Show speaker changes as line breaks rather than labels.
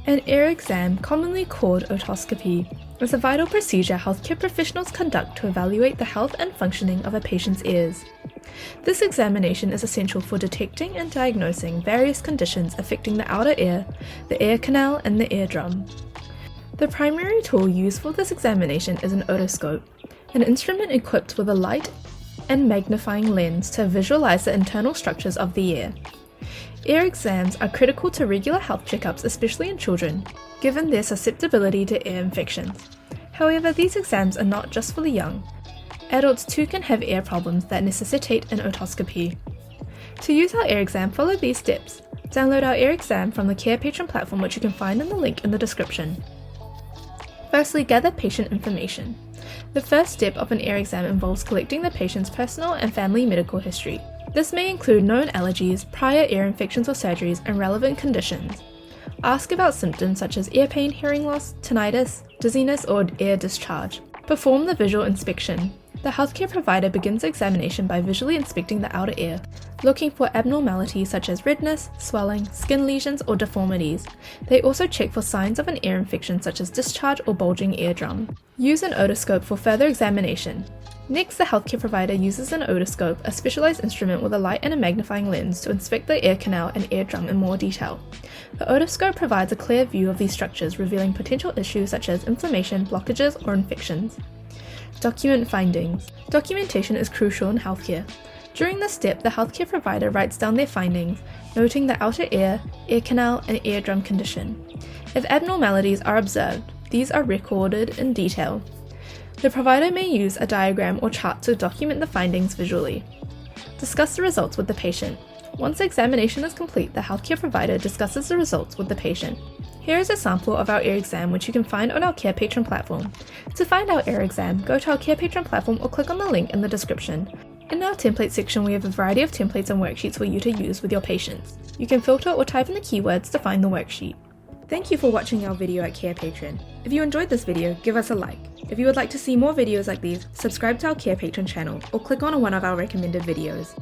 An ear exam, commonly called otoscopy, is a vital procedure healthcare professionals conduct to evaluate the health and functioning of a patient's ears. This examination is essential for detecting and diagnosing various conditions affecting the outer ear, the ear canal, and the eardrum. The primary tool used for this examination is an otoscope, an instrument equipped with a light and magnifying lens to visualize the internal structures of the ear. Ear exams are critical to regular health checkups, especially in children, given their susceptibility to ear infections. However, these exams are not just for the young. Adults too can have ear problems that necessitate an otoscopy. To use our ear exam, follow these steps. Download our ear exam from the Carepatron platform, which you can find in the link in the description. Firstly, gather patient information. The first step of an ear exam involves collecting the patient's personal and family medical history. This may include known allergies, prior ear infections or surgeries, and relevant conditions. Ask about symptoms such as ear pain, hearing loss, tinnitus, dizziness, or ear discharge. Perform the visual inspection. The healthcare provider begins the examination by visually inspecting the outer ear, looking for abnormalities such as redness, swelling, skin lesions, or deformities. They also check for signs of an ear infection such as discharge or bulging eardrum. Use an otoscope for further examination. Next, the healthcare provider uses an otoscope, a specialized instrument with a light and a magnifying lens, to inspect the ear canal and eardrum in more detail. The otoscope provides a clear view of these structures, revealing potential issues such as inflammation, blockages, or infections. Document findings. Documentation is crucial in healthcare. During this step, the healthcare provider writes down their findings, noting the outer ear canal, and eardrum condition. If abnormalities are observed, these are recorded in detail. The provider may use a diagram or chart to document the findings visually. Discuss the results with the patient. Once the examination is complete, the healthcare provider discusses the results with the patient. Here is a sample of our ear exam, which you can find on our Carepatron platform. To find our ear exam, go to our Carepatron platform or click on the link in the description. In our template section, we have a variety of templates and worksheets for you to use with your patients. You can filter or type in the keywords to find the worksheet. Thank you for watching our video at Carepatron. If you enjoyed this video, give us a like. If you would like to see more videos like these, subscribe to our Carepatron channel or click on one of our recommended videos.